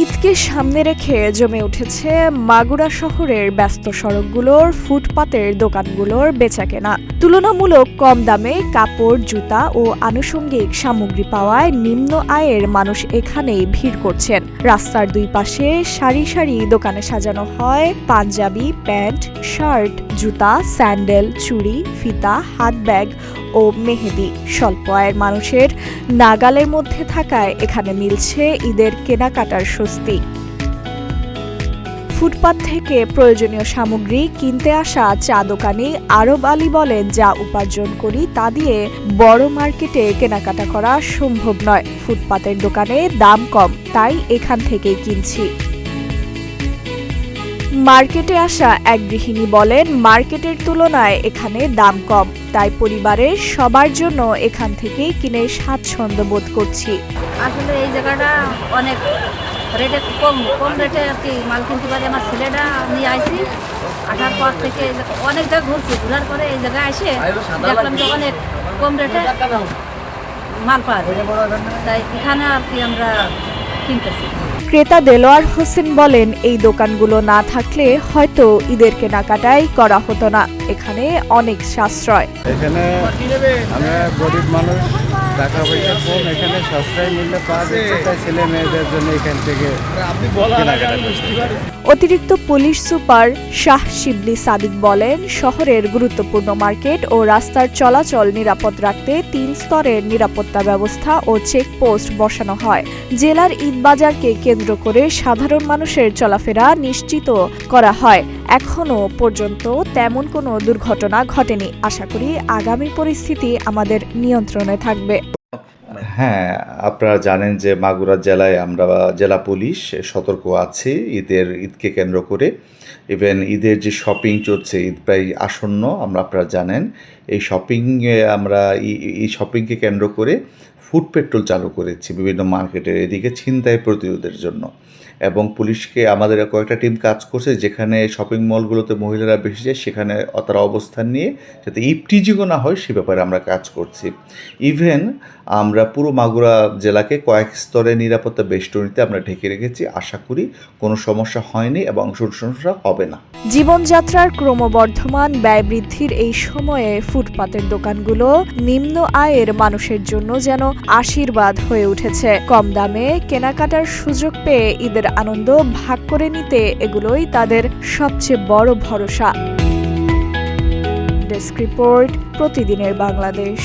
ঈদকে সামনে রেখে জমে উঠেছে মাগুরা শহরের ব্যস্ত সড়কগুলোর ফুটপাতের দোকানগুলোর বেচাকেনা। তুলনামূলক কম দামে কাপড়, জুতা ও আনুষঙ্গিক সামগ্রী পাওয়ায় নিম্ন আয়ের মানুষ এখানেই ভিড় করছেন। রাস্তার দুই পাশে সারি সারি দোকানে সাজানো হয় পাঞ্জাবি, প্যান্ট, শার্ট, জুতা, স্যান্ডেল, চুড়ি, ফিতা, হাত ব্যাগ ও মেহেদি। স্বল্প আয়ের মানুষের নাগালের মধ্যে থাকায় এখানে মিলছে ঈদের কেনাকাটার স্বস্তি। ফুটপাত থেকে প্রয়োজনীয় সামগ্রী কিনতে আসা চা দোকানি আরব আলী বলেন, যা উপার্জন করি তা দিয়ে বড় মার্কেটে কেনাকাটা করা সম্ভব নয়। ফুটপাতের দোকানে দাম কম, তাই এখান থেকেই কিনছি। মার্কেটে আসা এক গৃহিণী বলেন, মার্কেটের তুলনায় এখানে দাম কম, তাই পরিবারের সবার জন্য এখান থেকেই কিনে স্বাচ্ছন্দ্য বোধ করছি। আসলে এই জায়গাটা অনেক রেটে কম রেটে আর কি মাল কিনতে পারি। আমার ছেলেটা নিয়ে আইছি, আসার পর থেকে অনেক জায়গায় ঘুরছি, ঘোরার পরে এই জায়গায় এসে দেখলাম যে অনেক কম রেটে মাল পাওয়া যায়, তাই এখানে আর কি আমরা কিনতেছি। ক্রেতা দেলোয়ার হোসেন বলেন, এই দোকানগুলো না থাকলে হয়তো ঈদের কেনাকাটাই করা হতো না। এখানে অনেক সাশ্রয়। এখানে আমরা গরিব মানুষ, টাকা পয়সা কম, এখানে সাশ্রয় মূল্যে পাওয়া যাচ্ছে, তাই ছেলে মেয়েদের জন্য এখান থেকে কেনাকাটা করতে পারি। অতিরিক্ত পুলিশ সুপার শাহ শিবলি সাদিক বলেন, শহরের গুরুত্বপূর্ণ মার্কেট ও রাস্তার চলাচল নিরাপদ রাখতে 3 স্তরের নিরাপত্তা ব্যবস্থা ও চেকপোস্ট বসানো হয়। জেলার ঈদবাজারকে কেন্দ্র করে সাধারণ মানুষের চলাফেরা নিশ্চিত করা হয়। এখনো পর্যন্ত তেমন কোনো দুর্ঘটনা ঘটেনি। আশা করি আগামী পরিস্থিতি আমাদের নিয়ন্ত্রণে থাকবে। হ্যাঁ, আপনারা জানেন যে মাগুরা জেলায় আমরা জেলা পুলিশ সতর্ক আছি ঈদকে কেন্দ্র করে। ইভেন ঈদের যে শপিং চলছে, ঈদ প্রায় আসন্ন, আপনারা জানেন। এই শপিংকে কেন্দ্র করে ফুড পেট্রোল চালু করেছি বিভিন্ন মার্কেটের এদিকে ছিনতাই প্রতিরোধের জন্য। এবং পুলিশকে আমাদের কয়েকটা টিম কাজ করছে, যেখানে শপিং মলগুলোতে মহিলারা বেশি যায় সেখানে তারা অবস্থান নিয়ে যাতে ইপটিজিও না হয় সে ব্যাপারে আমরা কাজ করছি। ইভেন আমরা পুরো মাগুরা জেলাকে কয়েক স্তরে নিরাপত্তা বেষ্টনীতে আমরা ঢেকে রেখেছি। আশা করি কোনো সমস্যা হয়নি এবং সমস্যা হবে না। জীবনযাত্রার ক্রমবর্ধমান ব্যয় বৃদ্ধির এই সময়ে ফুটপাতের দোকানগুলো নিম্ন আয়ের মানুষের জন্য যেন আশীর্বাদ হয়ে উঠেছে। কম দামে কেনাকাটার সুযোগ পেয়ে ঈদের আনন্দ ভাগ করে নিতে এগুলোই তাদের সবচেয়ে বড় ভরসা। ডেস্ক রিপোর্ট, প্রতিদিনের বাংলাদেশ।